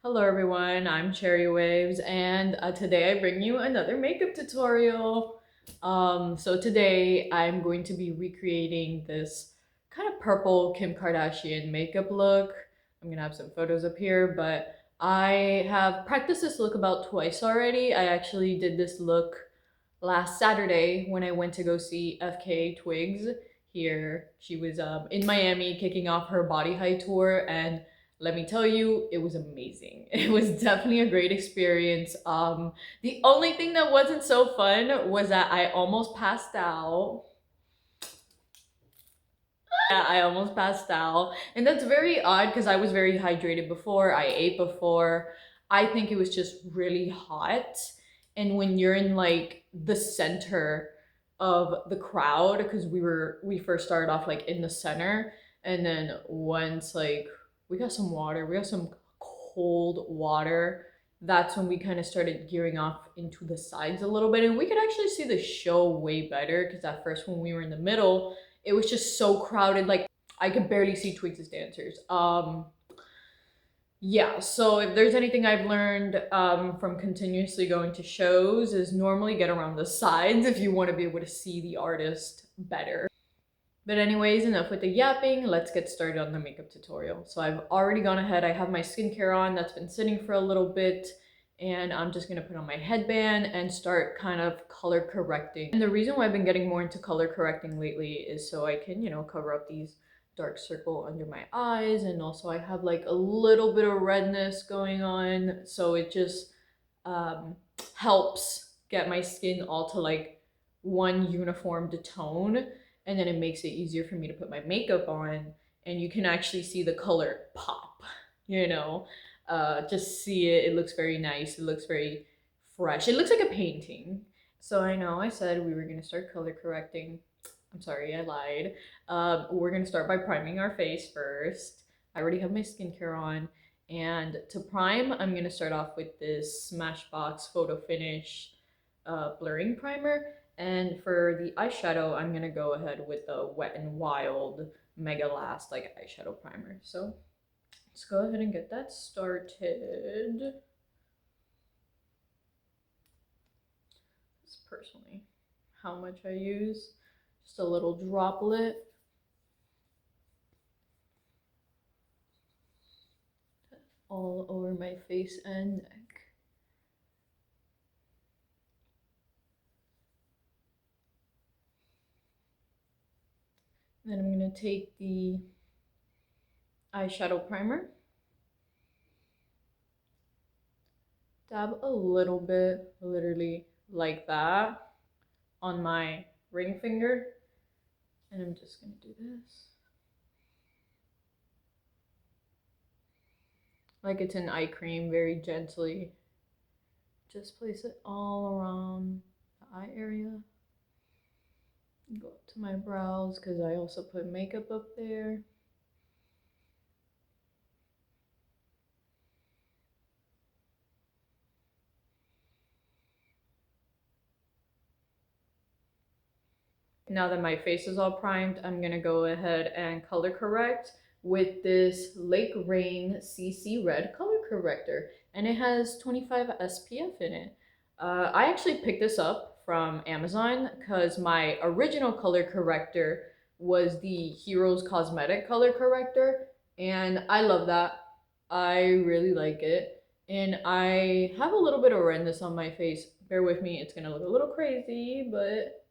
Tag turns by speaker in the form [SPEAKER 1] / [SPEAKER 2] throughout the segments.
[SPEAKER 1] Hello everyone, I'm Cherry Waves and today I bring you another makeup tutorial. So today I'm going to be recreating this kind of purple Kim Kardashian makeup look. I'm gonna have some photos up here, but I have practiced this look about twice already. I actually did this look last Saturday when I went to go see FK Twigs here. She was in Miami kicking off her Body High tour, and let me tell you, it was amazing. It was definitely a great experience. The only thing that wasn't so fun was that I almost passed out. Yeah, I almost passed out. And that's very odd because I was very hydrated before, I ate before. I think it was just really hot. And when you're in like the center of the crowd, because we first started off like in the center, and then once like we got some water, we got some cold water. That's when we kind of started gearing off into the sides a little bit, and we could actually see the show way better because at first when we were in the middle, it was just so crowded. Like I could barely see Twigs' dancers. Yeah, so if there's anything I've learned from continuously going to shows is normally get around the sides if you want to be able to see the artist better. But anyways, enough with the yapping, let's get started on the makeup tutorial. So I've already gone ahead, I have my skincare on that's been sitting for a little bit, and I'm just gonna put on my headband and start kind of color correcting. And the reason why I've been getting more into color correcting lately is so I can, cover up these dark circle under my eyes, and also I have like a little bit of redness going on, so it just helps get my skin all to like one uniform tone, and then it makes it easier for me to put my makeup on, and you can actually see the color pop, you know. Just see it, it looks very nice, it looks very fresh, it looks like a painting. So I know I said we were going to start color correcting. I'm sorry, I lied. We're going to start by priming our face first. I already have my skincare on, and to prime I'm going to start off with this Smashbox Photo Finish blurring primer. And for the eyeshadow, I'm gonna go ahead with the Wet n Wild Mega Last like eyeshadow primer. So let's go ahead and get that started. This is personally how much I use. Just a little droplet. All over my face and neck. Then I'm gonna take the eyeshadow primer, dab a little bit, literally like that, on my ring finger, and I'm just gonna do this. Like it's an eye cream, very gently. Just place it all around the eye area. Go up to my brows because I also put makeup up there. Now that my face is all primed, I'm gonna go ahead and color correct with this Lake Rain CC Red color corrector, and it has 25 SPF in it. I actually picked this up from Amazon because my original color corrector was the Heroes Cosmetic color corrector, and I love that. I really like it. And I have a little bit of redness on my face. Bear with me, it's gonna look a little crazy, but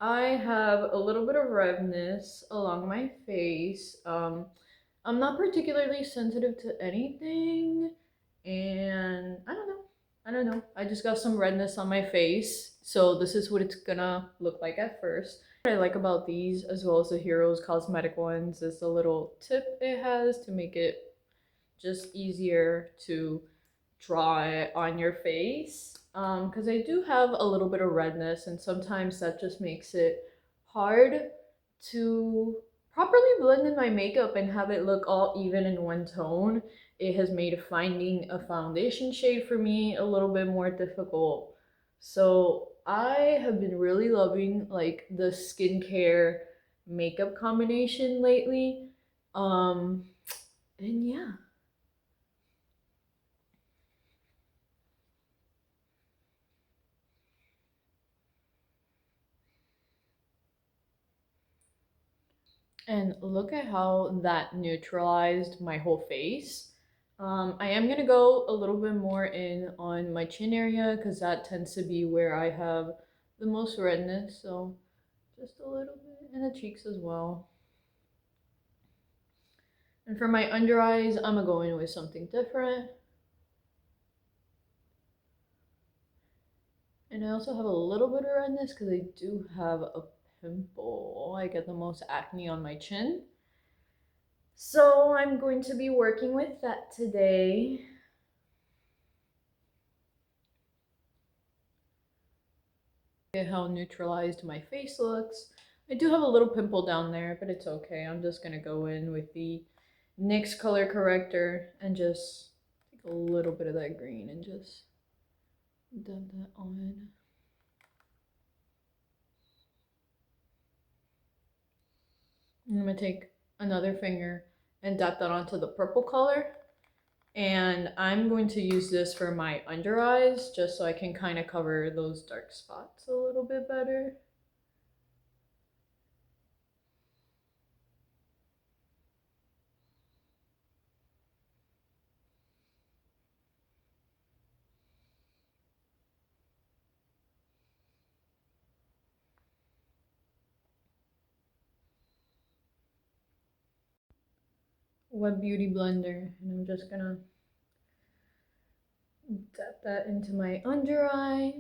[SPEAKER 1] I have a little bit of redness along my face. I'm not particularly sensitive to anything, and I don't know. I don't know. I just got some redness on my face, so this is what it's gonna look like at first. What I like about these, as well as the Heroes cosmetic ones, is the little tip it has to make it just easier to draw it on your face. Because I do have a little bit of redness, and sometimes that just makes it hard to properly blend in my makeup and have it look all even in one tone. It has made finding a foundation shade for me a little bit more difficult. So I have been really loving like the skincare makeup combination lately. And yeah. And look at how that neutralized my whole face. I am gonna go a little bit more in on my chin area because that tends to be where I have the most redness. So just a little bit in the cheeks as well. And for my under eyes, I'm gonna go in with something different. And I also have a little bit of redness because I do have a pimple. I get the most acne on my chin. So I'm going to be working with that today. Look at how neutralized my face looks. I do have a little pimple down there, but it's okay. I'm just gonna go in with the NYX color corrector and just take a little bit of that green and just dab that on. I'm gonna take another finger and dab that onto the purple color. And I'm going to use this for my under eyes just so I can kind of cover those dark spots a little bit better. Wet Beauty blender, and I'm just gonna dab that into my under eye.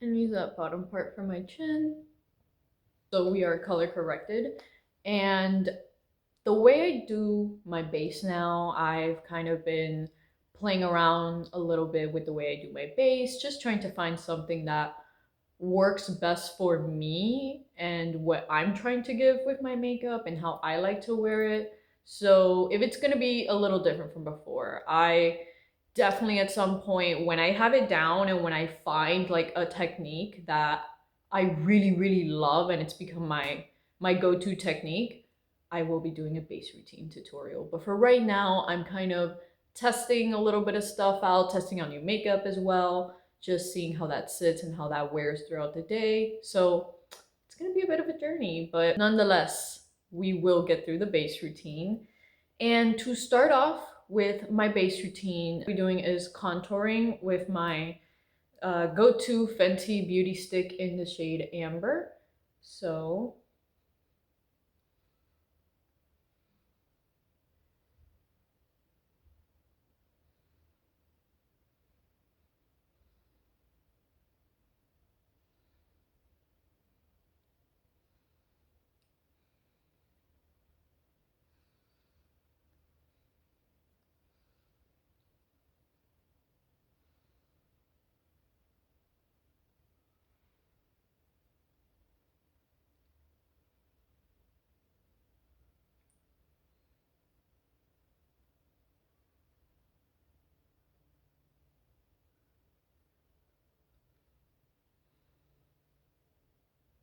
[SPEAKER 1] And use that bottom part for my chin. So we are color corrected. And the way I do my base now, I've kind of been playing around a little bit with the way I do my base, just trying to find something that works best for me and what I'm trying to give with my makeup and how I like to wear it. So if it's gonna be a little different from before, I definitely at some point when I have it down and when I find like a technique that I really love and it's become my go-to technique, I will be doing a base routine tutorial. But for right now, I'm kind of testing a little bit of stuff out, testing out new makeup as well, just seeing how that sits and how that wears throughout the day. So it's gonna be a bit of a journey, but nonetheless, we will get through the base routine. And to start off with my base routine, what we're doing is contouring with my go-to Fenty Beauty Stick in the shade Amber. So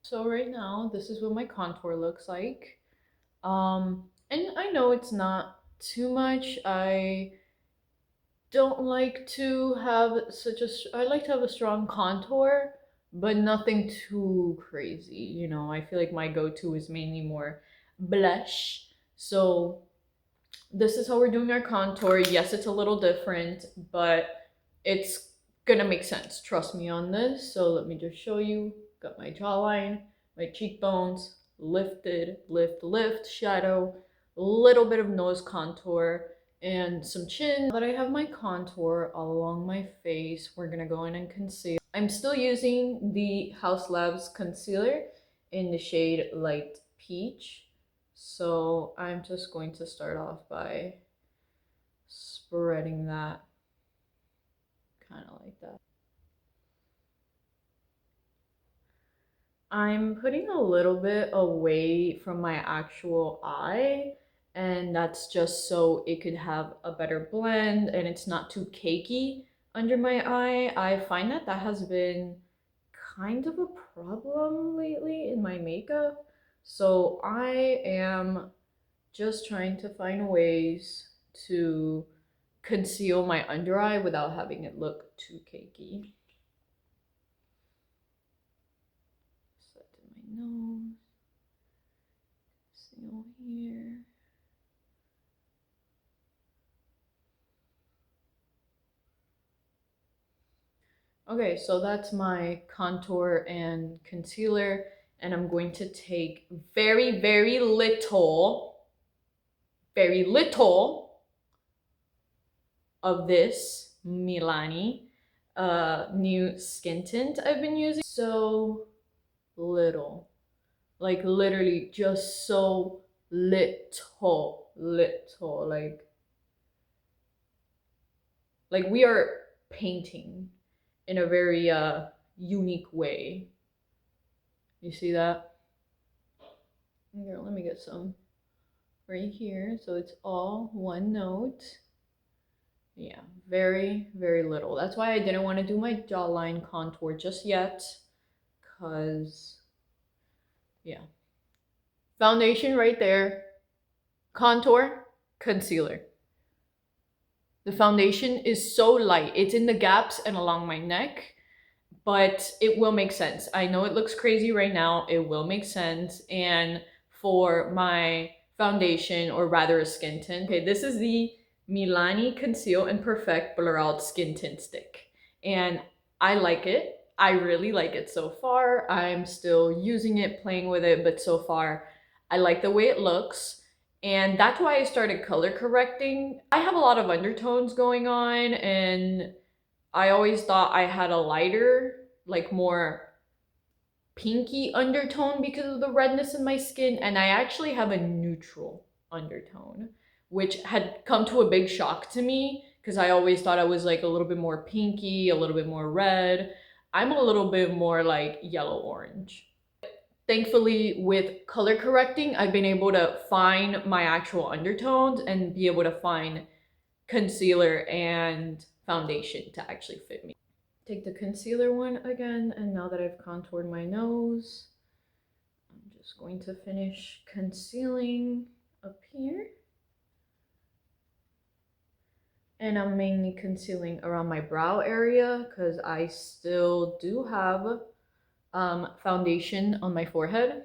[SPEAKER 1] So right now, this is what my contour looks like. And I know it's not too much. I don't like to have I like to have a strong contour, but nothing too crazy. You know, I feel like my go-to is mainly more blush. So this is how we're doing our contour. Yes, it's a little different, but it's gonna make sense. Trust me on this. So let me just show you. Got my jawline, my cheekbones, lifted, lift, shadow, a little bit of nose contour, and some chin. Now that I have my contour all along my face, we're gonna go in and conceal. I'm still using the House Labs concealer in the shade Light Peach. So I'm just going to start off by spreading that kind of like that. I'm putting a little bit away from my actual eye, and that's just so it could have a better blend and it's not too cakey under my eye. I find that that has been kind of a problem lately in my makeup. So I am just trying to find ways to conceal my under eye without having it look too cakey. nose, conceal here. Okay, so that's my contour and concealer, and I'm going to take very little of this Milani new skin tint I've been using. So little, like literally just so little, like we are painting in a very unique way. You see that? Here, let me get some right here. So it's all one note. Yeah, very little. That's why I didn't want to do my jawline contour just yet. Cause yeah. Foundation right there. Contour, concealer. The foundation is so light. It's in the gaps and along my neck, but it will make sense. I know it looks crazy right now. It will make sense. And for my foundation, or rather a skin tint, okay, this is the Milani Conceal and Perfect Blur Out Skin Tint Stick. And I like it. I really like it so far. I'm still using it, playing with it, but so far I like the way it looks. And that's why I started color correcting. I have a lot of undertones going on, and I always thought I had a lighter, like more pinky undertone because of the redness in my skin, and I actually have a neutral undertone, which had come to a big shock to me because I always thought I was like a little bit more pinky, a little bit more red. I'm a little bit more like yellow orange. Thankfully, with color correcting, I've been able to find my actual undertones and be able to find concealer and foundation to actually fit me. Take the concealer one again, and now that I've contoured my nose, I'm just going to finish concealing up here. And I'm mainly concealing around my brow area because I still do have foundation on my forehead.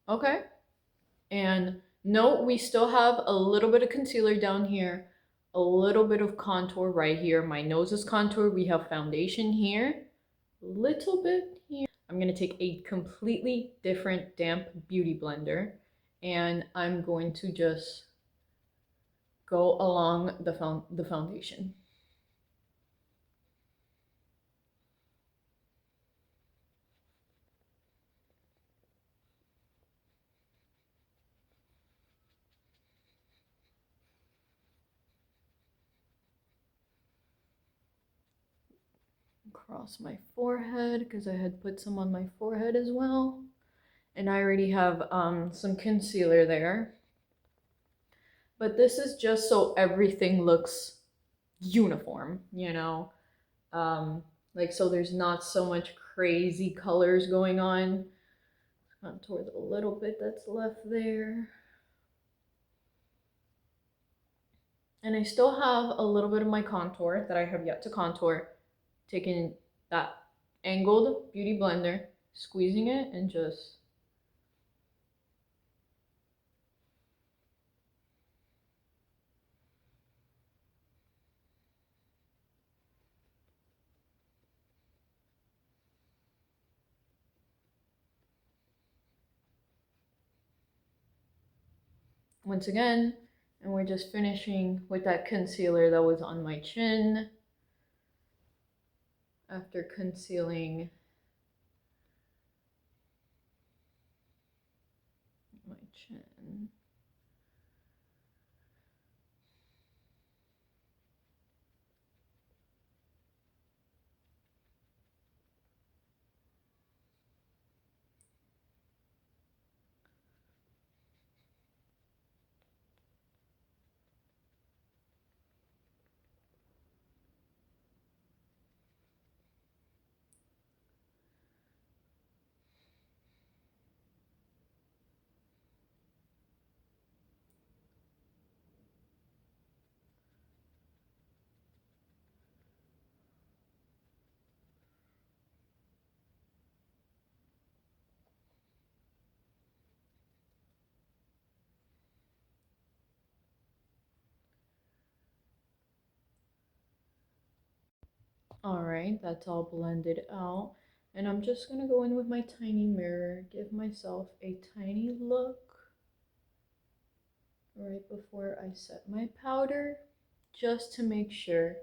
[SPEAKER 1] Okay. And no, we still have a little bit of concealer down here, a little bit of contour right here. My nose is contoured. We have foundation here, little bit here. I'm gonna take a completely different damp beauty blender, and I'm going to just go along the foundation. Across my forehead, because I had put some on my forehead as well. And I already have some concealer there. But this is just so everything looks uniform, you know? Like, so there's not so much crazy colors going on. Contour the little bit that's left there. And I still have a little bit of my contour that I have yet to contour. Taking that angled beauty blender, squeezing it, and just once again, and we're just finishing with that concealer that was on my chin. After concealing my chin. All right, that's all blended out. And I'm just gonna go in with my tiny mirror, give myself a tiny look right before I set my powder, just to make sure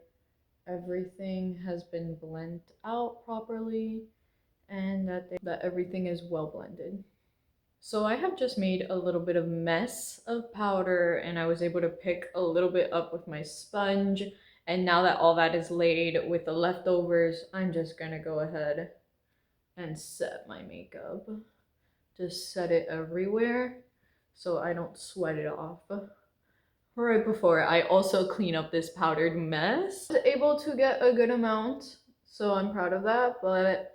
[SPEAKER 1] everything has been blended out properly and that everything is well blended. So I have just made a little bit of mess of powder and I was able to pick a little bit up with my sponge. And now that all that is laid with the leftovers, I'm just gonna go ahead and set my makeup. Just set it everywhere so I don't sweat it off. Right before I also clean up this powdered mess. I was able to get a good amount, so I'm proud of that, but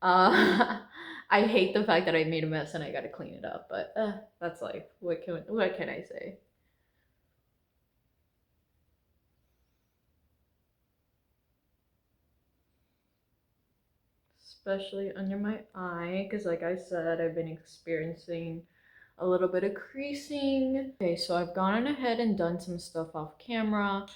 [SPEAKER 1] I hate the fact that I made a mess and I gotta clean it up, but that's life. What can I say? Especially under my eye, because like I said, I've been experiencing a little bit of creasing. Okay, so I've gone ahead and done some stuff off camera.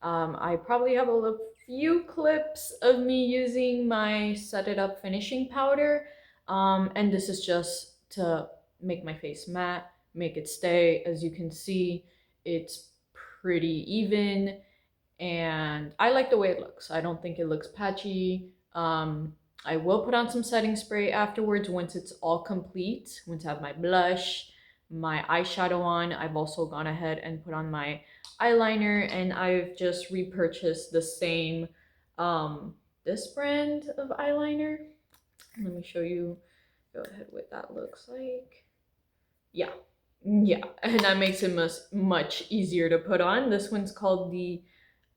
[SPEAKER 1] I probably have a few clips of me using my Set It Up finishing powder. And this is just to make my face matte, make it stay. As you can see, it's pretty even and I like the way it looks. I don't think it looks patchy. I will put on some setting spray afterwards once it's all complete. Once I have my blush, my eyeshadow on, I've also gone ahead and put on my eyeliner and I've just repurchased the same, this brand of eyeliner. Let me show you, go ahead what that looks like. Yeah, yeah, and that makes it much easier to put on. This one's called the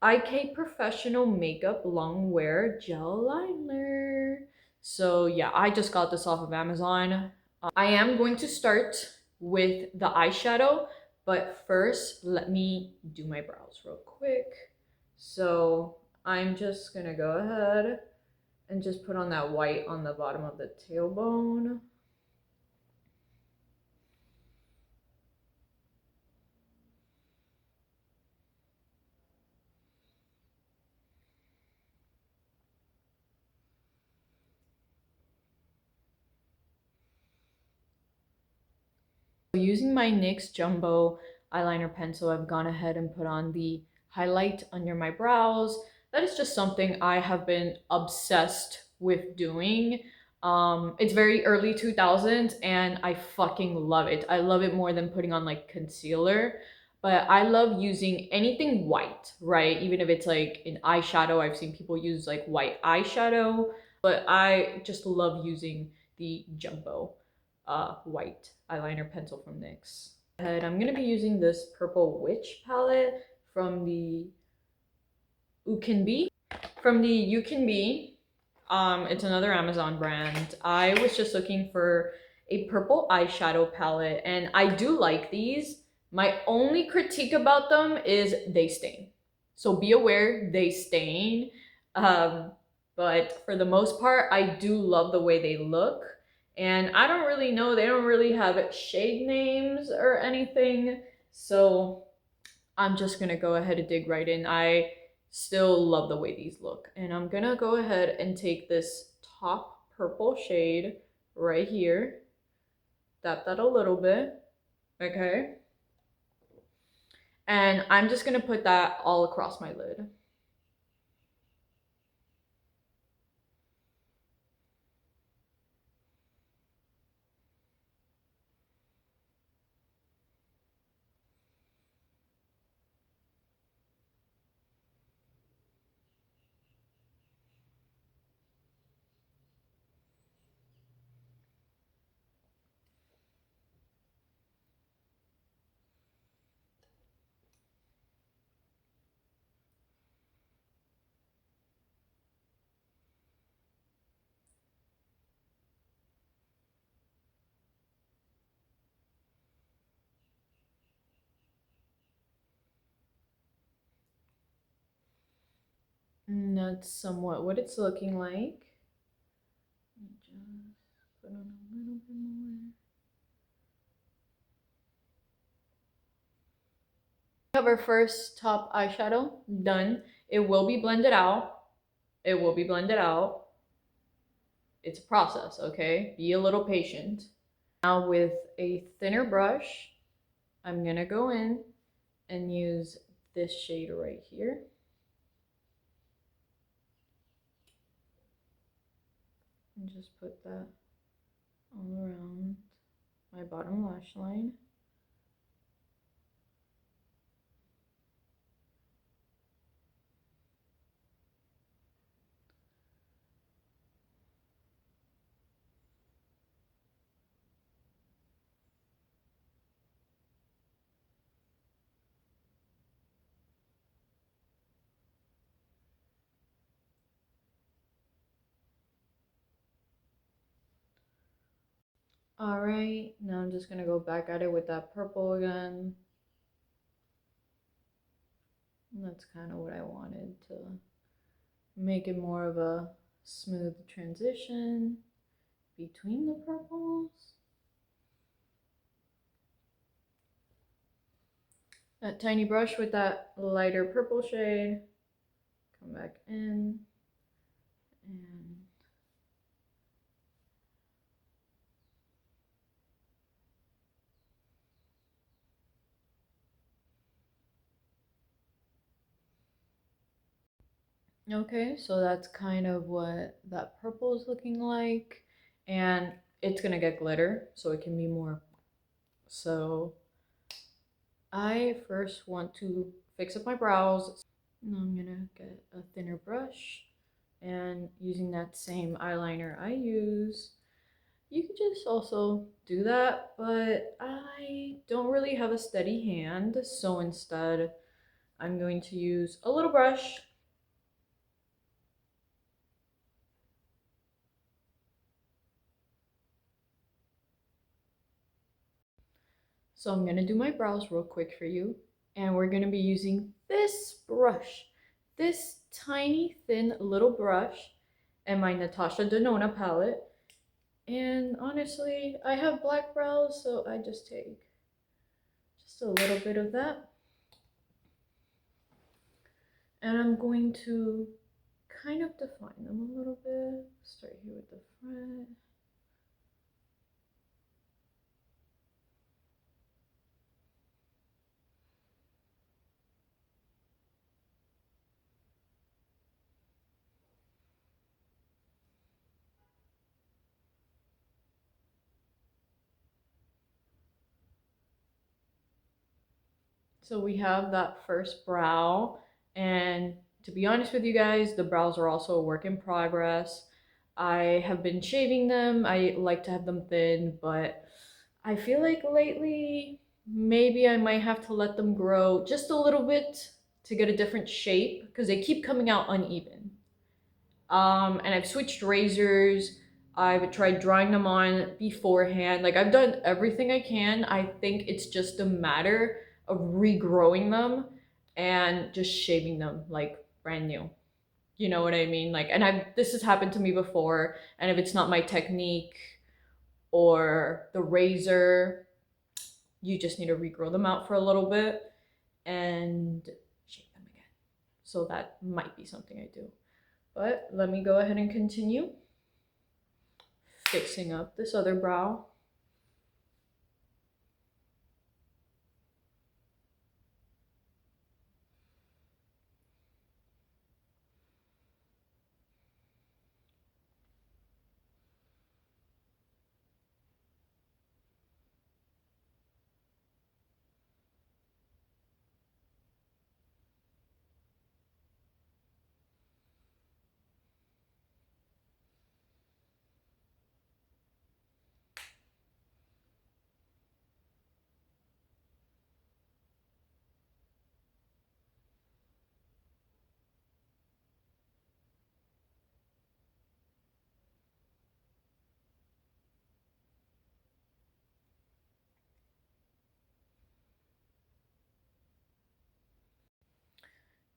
[SPEAKER 1] IK Professional Makeup Longwear Gel Liner. So yeah, I just got this off of Amazon. I am going to start with the eyeshadow, but first let me do my brows real quick. So I'm just gonna go ahead and just put on that white on the bottom of the tailbone. Using my NYX Jumbo eyeliner pencil, I've gone ahead and put on the highlight under my brows. That is just something I have been obsessed with doing. It's very early 2000s and I fucking love it. I love it more than putting on like concealer. But I love using anything white, right? Even if it's like an eyeshadow, I've seen people use like white eyeshadow, but I just love using the Jumbo white eyeliner pencil from NYX. And I'm gonna be using this Purple Witch palette from the You Can Be. From the You Can Be. It's another Amazon brand. I was just looking for a purple eyeshadow palette, and I do like these. My only critique about them is they stain. So be aware they stain. Um, but for the most part, I do love the way they look. And I don't really know, they don't really have shade names or anything. So I'm just gonna go ahead and dig right in. I still love the way these look. And I'm gonna go ahead and take this top purple shade right here, tap that a little bit, okay? And I'm just gonna put that all across my lid. And that's somewhat what it's looking like. Just put on a little bit more. We have our first top eyeshadow done. It will be blended out. It will be blended out. It's a process, okay? Be a little patient. Now with a thinner brush, I'm gonna go in and use this shade right here. And just put that all around my bottom lash line. All right, now I'm just gonna go back at it with that purple again. And that's kind of what I wanted, to make it more of a smooth transition between the purples. That tiny brush with that lighter purple shade, come back in and okay, so that's kind of what that purple is looking like. And it's gonna get glitter, so it can be more. So I first want to fix up my brows. Now I'm gonna get a thinner brush and using that same eyeliner I use. You could just also do that, but I don't really have a steady hand, so instead I'm going to use a little brush. So I'm gonna do my brows real quick for you, and we're gonna be using this brush, this tiny thin little brush, and my Natasha Denona palette. And honestly, I have black brows, so I just take just a little bit of that. And I'm going to kind of define them a little bit. Start here with the front. So we have that first brow, and to be honest with you guys, the brows are also a work in progress. I have been shaving them. I like to have them thin, but I feel like lately maybe I might have to let them grow just a little bit to get a different shape because they keep coming out uneven. And I've switched razors. I've tried drying them on beforehand. Like I've done everything I can. I think it's just a matter of regrowing them and just shaving them like brand new. You know what I mean? Like, and I've this has happened to me before. And if it's not my technique or the razor, you just need to regrow them out for a little bit and shave them again. So that might be something I do. But let me go ahead and continue fixing up this other brow.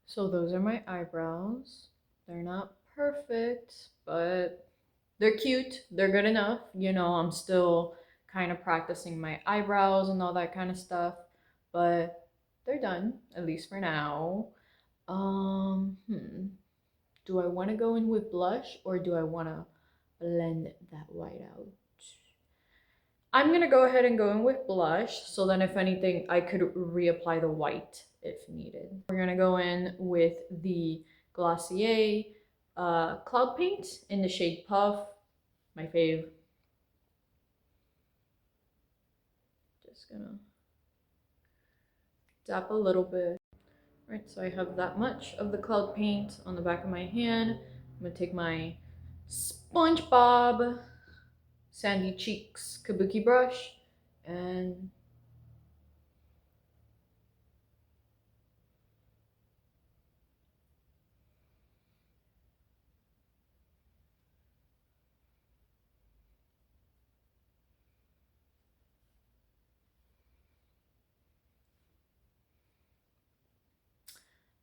[SPEAKER 1] So those are my eyebrows. They're not perfect, but they're cute. They're good enough. You know, I'm still kind of practicing my eyebrows and all that kind of stuff, but they're done, at least for now. Um, hmm. do I want to go in with blush or do I want to blend that white out? I'm gonna go ahead and go in with blush, so then if anything, I could reapply the white if needed. We're gonna go in with the Glossier Cloud Paint in the shade Puff, my fave. Just gonna dap a little bit. Right, so I have that much of the cloud paint on the back of my hand. I'm gonna take my SpongeBob Sandy Cheeks Kabuki brush and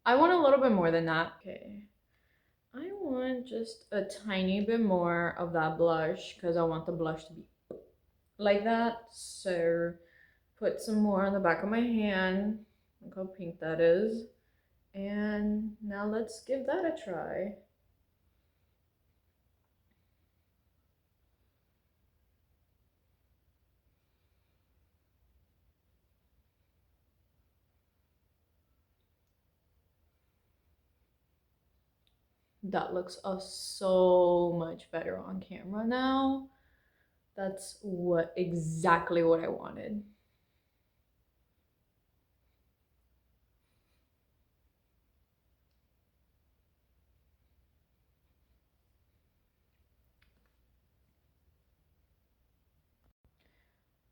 [SPEAKER 1] I want a little bit more than that. Okay. I want just a tiny bit more of that blush because I want the blush to be like that. So put some more on the back of my hand. Look how pink that is. And now let's give that a try. That looks so much better on camera now. That's exactly what I wanted.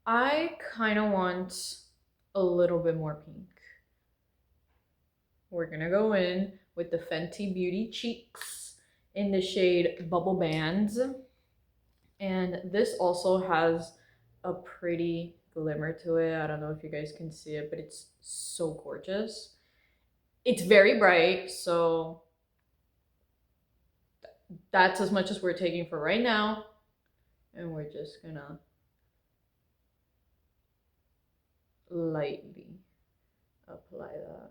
[SPEAKER 1] I kind of want a little bit more pink. We're gonna go in with the Fenty Beauty Cheeks in the shade Bubble Bands. And this also has a pretty glimmer to it. I don't know if you guys can see it, but it's so gorgeous. It's very bright, so that's as much as we're taking for right now. And we're just gonna lightly apply that.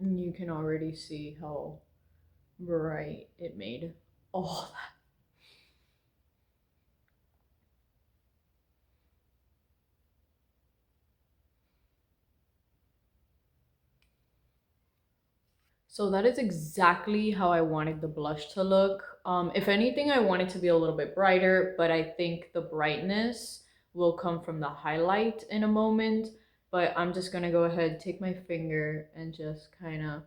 [SPEAKER 1] And you can already see how bright it made all that. So that is exactly how I wanted the blush to look. If anything, I want it to be a little bit brighter, but I think the brightness will come from the highlight in a moment. But I'm just gonna go ahead, take my finger and just kind of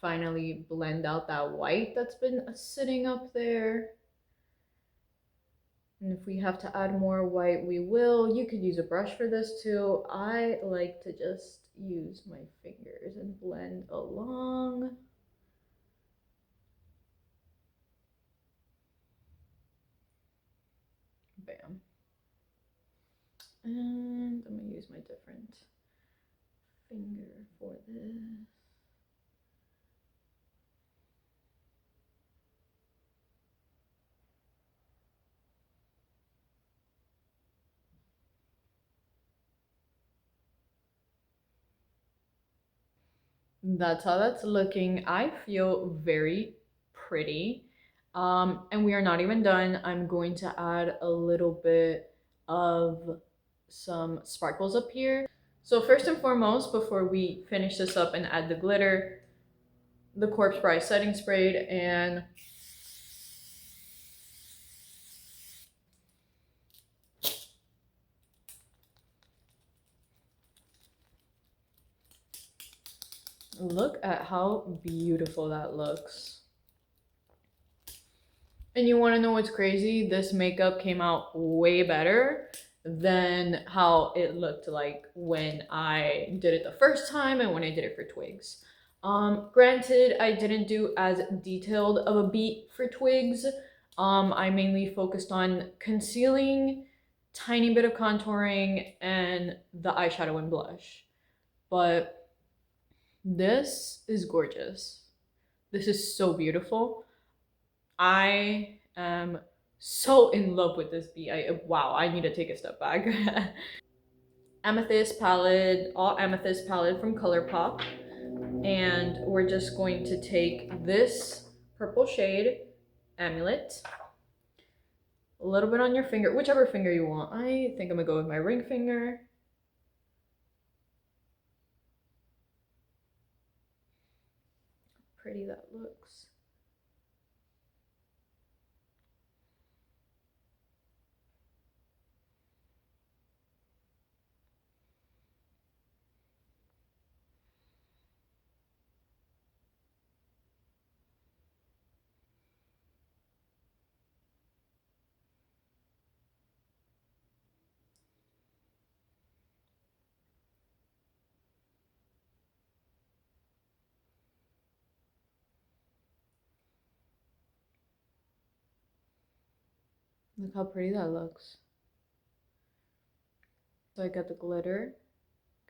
[SPEAKER 1] finally blend out that white that's been sitting up there. And if we have to add more white, we will. You could use a brush for this too. I like to just use my fingers and blend along. Bam. And I'm gonna use my different finger for this. That's how that's looking. I feel very pretty. And we are not even done. I'm going to add a little bit of some sparkles up here. So first and foremost, before we finish this up and add the glitter, the Corpse Bride setting spray, and look at how beautiful that looks. And you want to know what's crazy? This makeup came out way better than how it looked like when I did it the first time and when I did it for Twigs. Granted, I didn't do as detailed of a beat for Twigs. I mainly focused on concealing, tiny bit of contouring, and the eyeshadow and blush. But this is gorgeous. This is so beautiful. I am so in love with this beat. Wow, I need to take a step back. amethyst palette, all amethyst palette from ColourPop. And we're just going to take this purple shade, Amulet, a little bit on your finger, whichever finger you want. I think I'm gonna go with my ring finger. Pretty that looks. Look how pretty that looks. So I got the glitter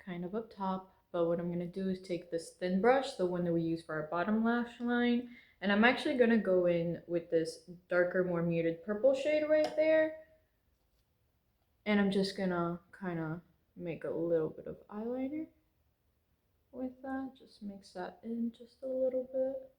[SPEAKER 1] kind of up top, but what I'm gonna do is take this thin brush, the one that we use for our bottom lash line, and I'm actually gonna go in with this darker, more muted purple shade right there. And I'm just gonna kind of make a little bit of eyeliner with that. Just mix that in just a little bit.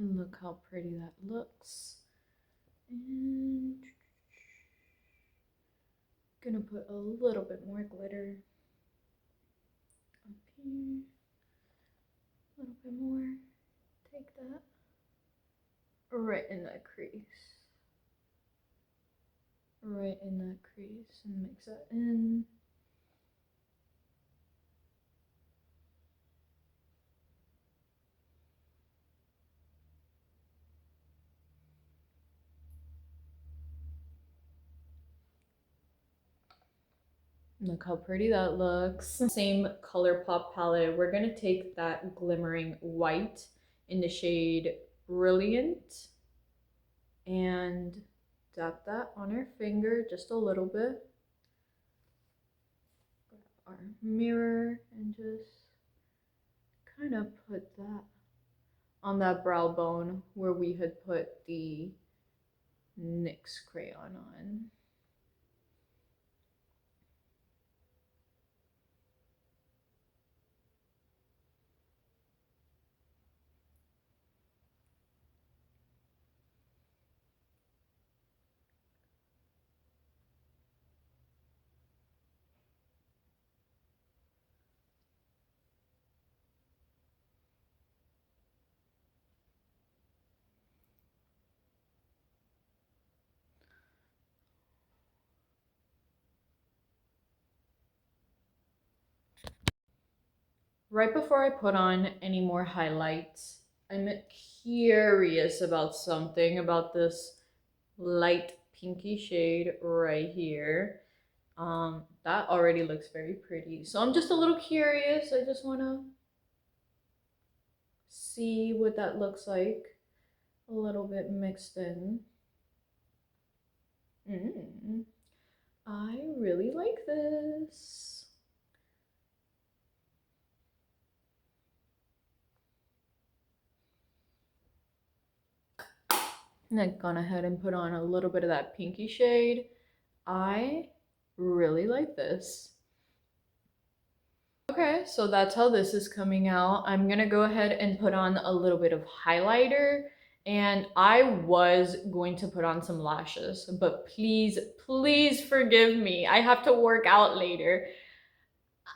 [SPEAKER 1] And look how pretty that looks. And gonna put a little bit more glitter up here. A little bit more. Take that right in that crease. Right in that crease and mix that in. Look how pretty that looks. Same ColourPop palette. We're gonna take that glimmering white in the shade Brilliant and dab that on our finger just a little bit. Grab our mirror and just kind of put that on that brow bone where we had put the NYX crayon on. Right before I put on any more highlights, I'm curious about something about this light pinky shade right here. That already looks very pretty. So I'm just a little curious. I just want to see what that looks like. A little bit mixed in. I really like this. And I've gone ahead and put on a little bit of that pinky shade. I really like this. Okay, so that's how this is coming out. I'm gonna go ahead and put on a little bit of highlighter, and I was going to put on some lashes, but please, please forgive me. I have to work out later.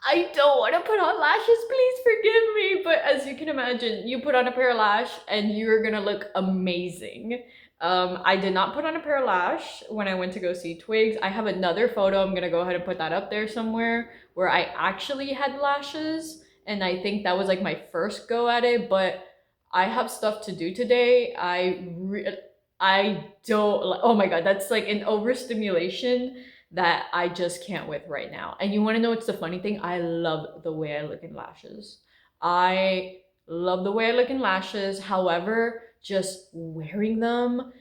[SPEAKER 1] I don't want to put on lashes, please forgive me. But as you can imagine, you put on a pair of lash and you're gonna look amazing. I did not put on a pair of lash when I went to go see Twigs. I have another photo, I'm gonna go ahead and put that up there somewhere, where I actually had lashes. And I think that was like my first go at it, but I have stuff to do today. I don't, oh my God, that's like an overstimulation that I just can't with right now. And you want to know what's the funny thing? I love the way I look in lashes. I love the way I look in lashes. However, just wearing them,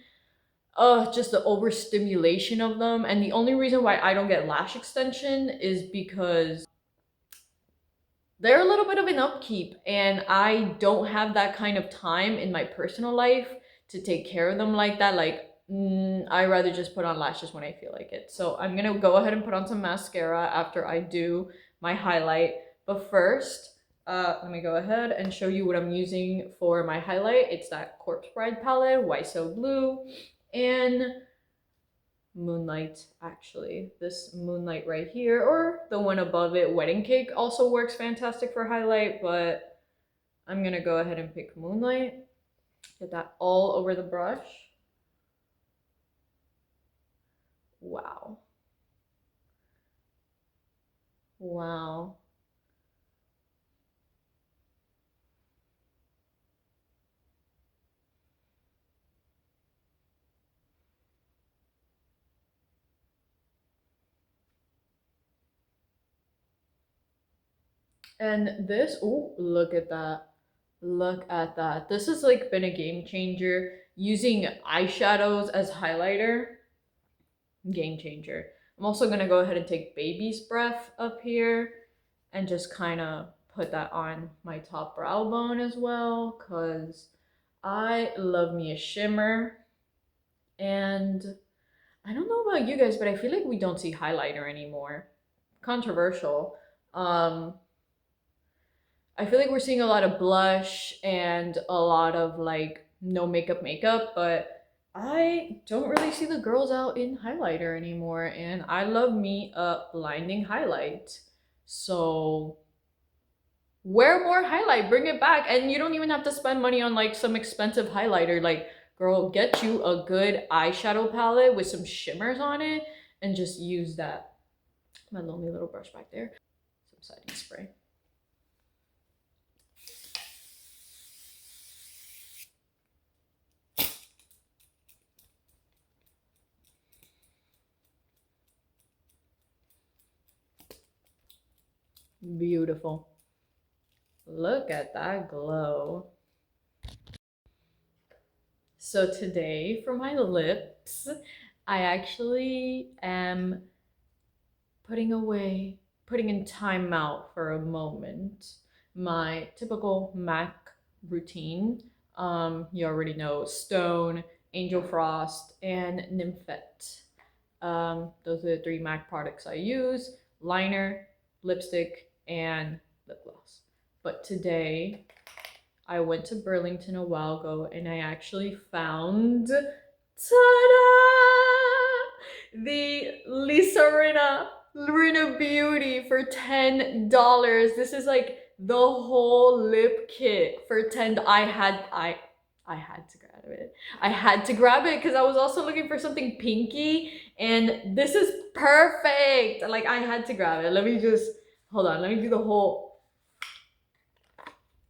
[SPEAKER 1] just the overstimulation of them. And the only reason why I don't get lash extension is because they're a little bit of an upkeep, and I don't have that kind of time in my personal life to take care of them like that. Like, I rather just put on lashes when I feel like it. So I'm gonna go ahead and put on some mascara after I do my highlight. But first, let me go ahead and show you what I'm using for my highlight. It's that Corpse Bride palette, Why So Blue, and Moonlight. Actually, this Moonlight right here, or the one above it, Wedding Cake, also works fantastic for highlight, but I'm gonna go ahead and pick Moonlight. Get that all over the brush. Wow. Wow. And this, oh, look at that. Look at that. This has like been a game changer. Using eyeshadows as highlighter, game changer. I'm also gonna go ahead and take Baby's Breath up here and just kind of put that on my top brow bone as well, because I love me a shimmer. And I don't know about you guys, but I feel like we don't see highlighter anymore. Controversial. Um, I feel like we're seeing a lot of blush and a lot of like no makeup, but I don't really see the girls out in highlighter anymore, and I love me a blinding highlight. So wear more highlight, bring it back, and you don't even have to spend money on like some expensive highlighter. Like, girl, get you a good eyeshadow palette with some shimmers on it and just use that. My lonely little brush back there. Some setting spray. Beautiful. Look at that glow. So today for my lips, I actually am putting in time out for a moment, my typical MAC routine. You already know Stone, Angel Frost, and Nymphette. Those are the three MAC products I use: liner, lipstick, and lip gloss. But today I went to Burlington a while ago and I actually found, ta-da! The Lisa Rinna Beauty for $10. This is like the whole lip kit for 10. I had to grab it. I had to grab it because I was also looking for something pinky, and this is perfect. Like, I had to grab it. Let me just hold on. Let me do the whole.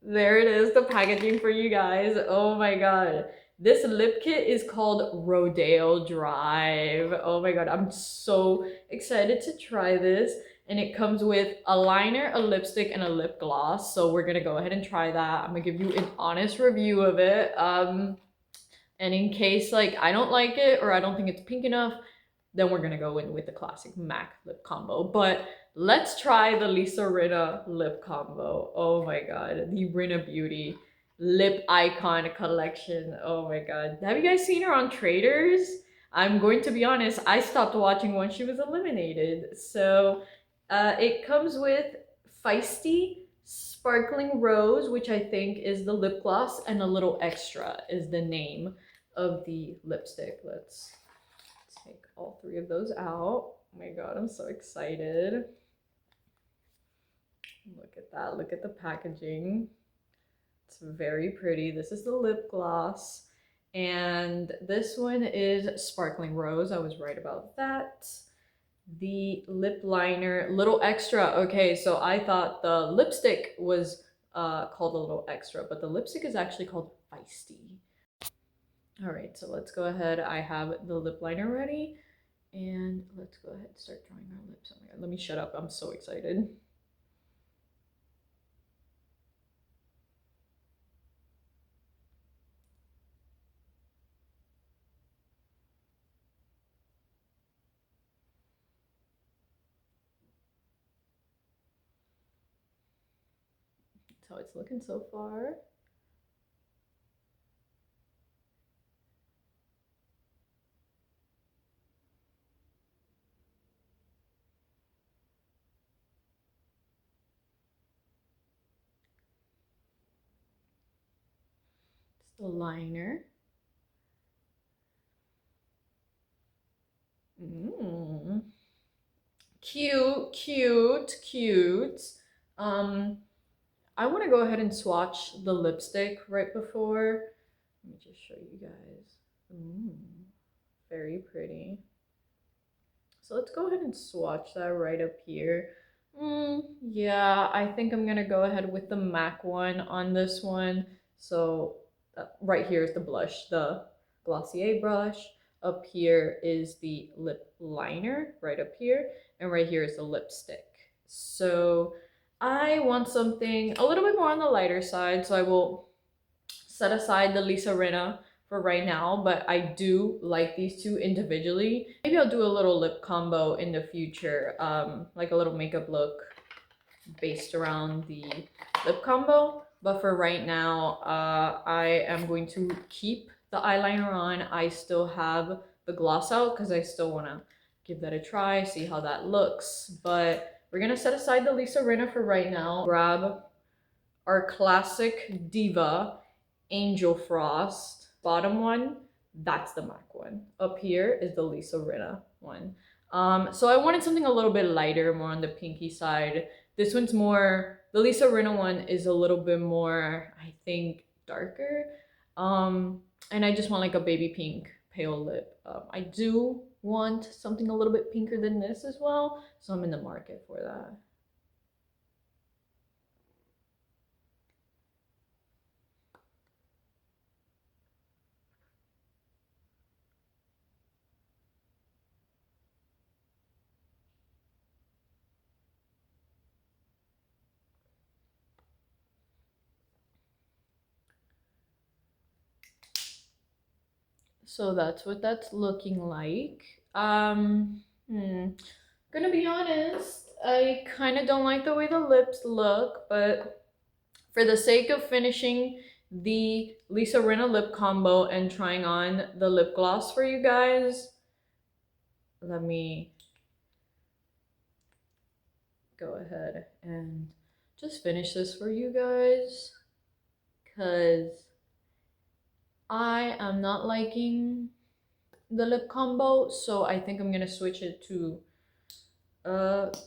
[SPEAKER 1] There it is, the packaging for you guys. Oh my god. This lip kit is called Rodeo Drive. Oh my god, I'm so excited to try this. And it comes with a liner, a lipstick, and a lip gloss. So we're gonna go ahead and try that. I'm gonna give you an honest review of it. And in case like I don't like it or I don't think it's pink enough, then we're gonna go in with the classic MAC lip combo. But let's try the Lisa Rinna lip combo. Oh my god, the Rinna Beauty lip icon collection. Oh my god. Have you guys seen her on Traders? I'm going to be honest, I stopped watching once she was eliminated. So it comes with Feisty Sparkling Rose, which I think is the lip gloss, and A Little Extra is the name of the lipstick. Let's take all three of those out. Oh my god, I'm so excited. Look at that. Look at the packaging. It's very pretty. This is the lip gloss. And this one is Sparkling Rose. I was right about that. The lip liner, Little Extra. Okay, so I thought the lipstick was called A Little Extra, but the lipstick is actually called Feisty. All right, so let's go ahead. I have the lip liner ready. And let's go ahead and start drawing our lips. Oh my god, let me shut up. I'm so excited. That's how it's looking so far. It's the liner. Mm. Cute, cute, cute. Um, I want to go ahead and swatch the lipstick right before. Let me just show you guys. Very pretty. So let's go ahead and swatch that right up here. Yeah, I think I'm gonna go ahead with the MAC one on this one. So right here is the blush, the Glossier brush. Up here is the lip liner, right up here. And right here is the lipstick. So I want something a little bit more on the lighter side, so I will set aside the Lisa Rinna for right now, but I do like these two individually. Maybe I'll do a little lip combo in the future, like a little makeup look based around the lip combo. But for right now, I am going to keep the eyeliner on. I still have the gloss out because I still want to give that a try, see how that looks. But we're gonna set aside the Lisa Rinna for right now. Grab our classic Diva Angel Frost. Bottom one, that's the MAC one. Up here is the Lisa Rinna one. So I wanted something a little bit lighter, more on the pinky side. This one's more, the Lisa Rinna one is a little bit more, I think, darker. And I just want like a baby pink pale lip. I do want something a little bit pinker than this as well, so I'm in the market for that. So that's what that's looking like. Gonna be honest, I kind of don't like the way the lips look, but for the sake of finishing the Lisa Rinna lip combo and trying on the lip gloss for you guys, let me go ahead and just finish this for you guys, because I am not liking the lip combo, so I think I'm gonna switch it to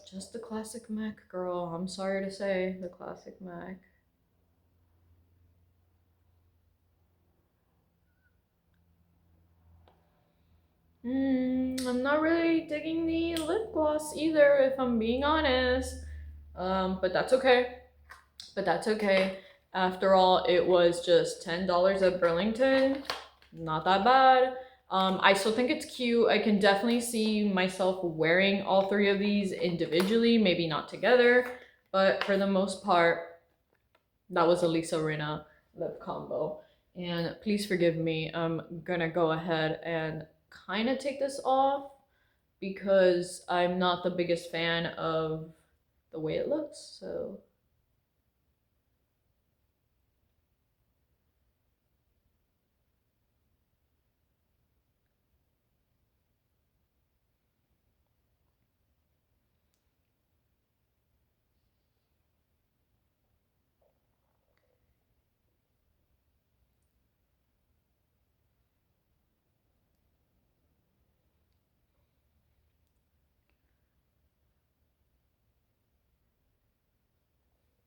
[SPEAKER 1] just the classic MAC, girl. I'm sorry to say, the classic MAC. I'm not really digging the lip gloss either, if I'm being honest. But that's okay. But that's okay. After all, it was just $10 at Burlington. Not that bad. I still think it's cute. I can definitely see myself wearing all three of these individually, maybe not together, but for the most part, that was a Lisa Rinna lip combo. And please forgive me, I'm gonna go ahead and kind of take this off because I'm not the biggest fan of the way it looks, so.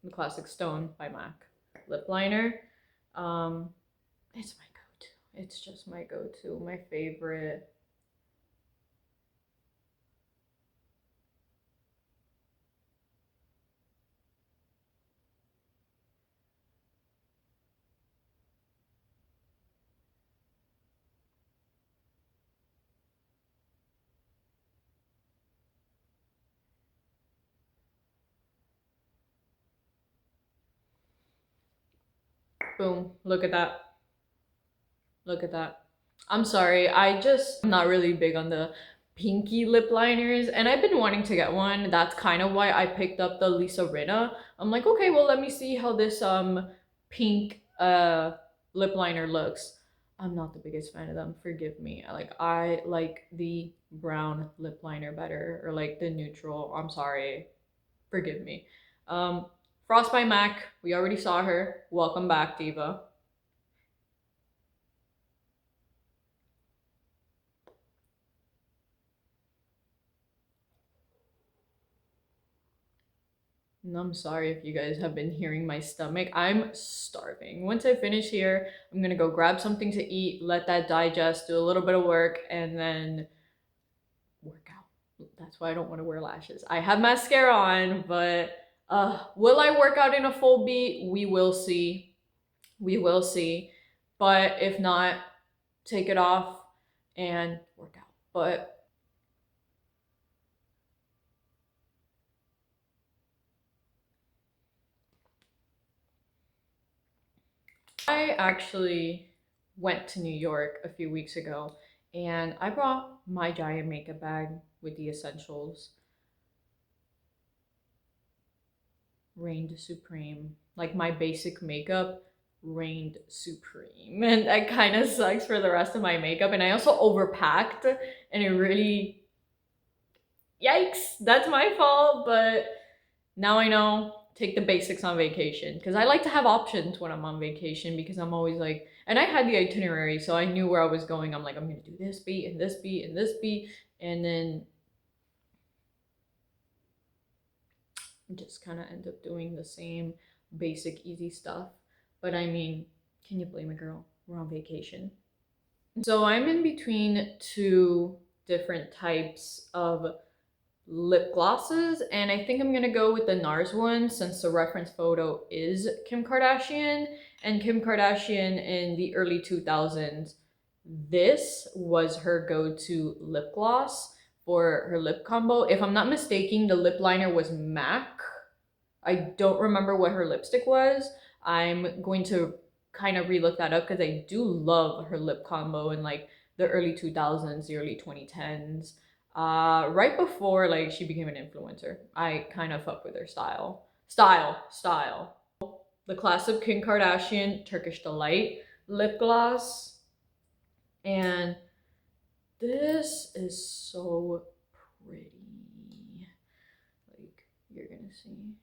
[SPEAKER 1] The Classic Stone by MAC lip liner. Um, it's my go-to. It's just my go-to, my favorite. Boom. Look at that. Look at that. I'm sorry. I'm not really big on the pinky lip liners, and I've been wanting to get one. That's kind of why I picked up the Lisa Rinna. I'm like, okay, well, let me see how this pink lip liner looks. I'm not the biggest fan of them. Forgive me. I like the brown lip liner better, or like the neutral. I'm sorry. Forgive me. Um, Frost by Mac. We already saw her. Welcome back, Diva. And I'm sorry if you guys have been hearing my stomach. I'm starving. Once I finish here, I'm gonna go grab something to eat, let that digest, do a little bit of work, and then work out. That's why I don't want to wear lashes. I have mascara on, but will I work out in a full beat? We will see. We will see. But if not, take it off and work out. But I actually went to New York a few weeks ago and I brought my giant makeup bag with the essentials. Reigned supreme. Like my basic makeup reigned supreme. And that kind of sucks for the rest of my makeup. And I also overpacked and it really, yikes, that's my fault. But now I know, take the basics on vacation because I like to have options when I'm on vacation because I'm always like, and I had the itinerary, so I knew where I was going. I'm like, I'm gonna do this beat and this beat and this beat, and then just kind of end up doing the same basic, easy stuff. But I mean, can you blame a girl? We're on vacation. So I'm in between two different types of lip glosses, and I think I'm gonna go with the NARS one since the reference photo is Kim Kardashian, and Kim Kardashian in the early 2000s, this was her go-to lip gloss for her lip combo. If I'm not mistaken, the lip liner was MAC. I don't remember what her lipstick was. I'm going to kind of relook that up because I do love her lip combo in like the early 2000s, the early 2010s. Right before like she became an influencer. I kind of fuck with her style. Style. The classic Kim Kardashian Turkish Delight lip gloss. And this is so pretty. Like, you're gonna see.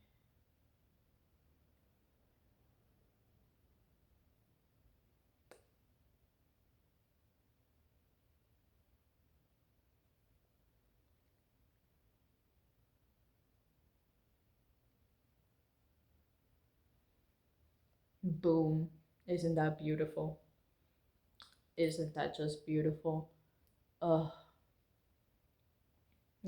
[SPEAKER 1] Boom. Isn't that beautiful? Isn't that just beautiful? Ugh,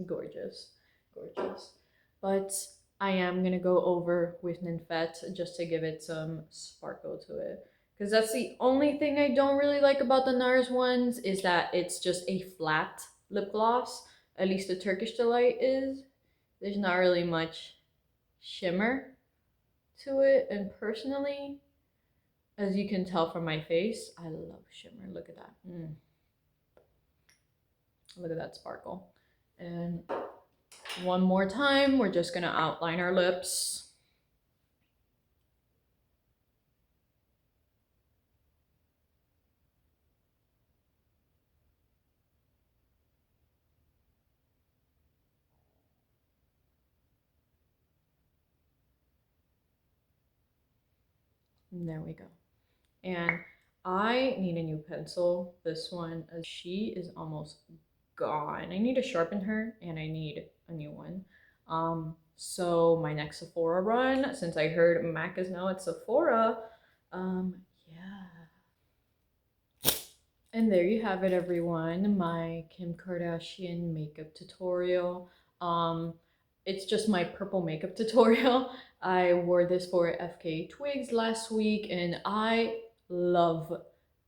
[SPEAKER 1] gorgeous. Gorgeous. But I am gonna go over with Ninfet just to give it some sparkle to it. Because that's the only thing I don't really like about the NARS ones is that it's just a flat lip gloss. At least the Turkish Delight is. There's not really much shimmer to it. And personally, as you can tell from my face, I love shimmer. Look at that. Look at that sparkle. And one more time, we're just gonna outline our lips. And there we go. And I need a new pencil. This one, she is almost gone. I need to sharpen her and I need a new one. So my next Sephora run, since I heard Mac is now at Sephora, yeah. And there you have it, everyone. My Kim Kardashian makeup tutorial. Um, it's just my purple makeup tutorial. I wore this for FK Twigs last week and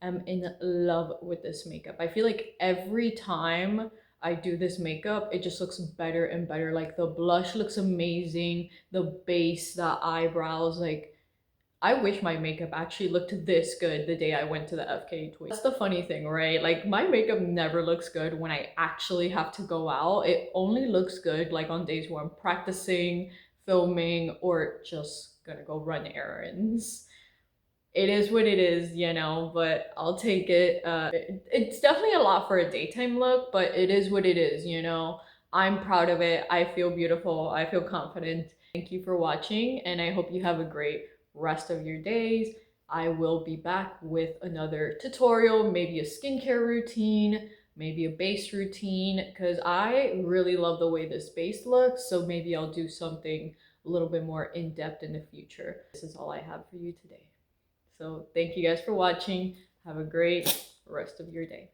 [SPEAKER 1] am in love with this makeup. I feel like every time I do this makeup, it just looks better and better. Like the blush looks amazing, the base, the eyebrows, like I wish my makeup actually looked this good the day I went to the FK Twist. That's the funny thing, right? Like my makeup never looks good when I actually have to go out. It only looks good like on days where I'm practicing, filming, or just gonna go run errands. It is what it is, you know, but I'll take it. It's definitely a lot for a daytime look, but it is what it is, you know. I'm proud of it. I feel beautiful. I feel confident. Thank you for watching, and I hope you have a great rest of your days. I will be back with another tutorial, maybe a skincare routine, maybe a base routine, because I really love the way this base looks, so maybe I'll do something a little bit more in-depth in the future. This is all I have for you today. So thank you guys for watching. Have a great rest of your day.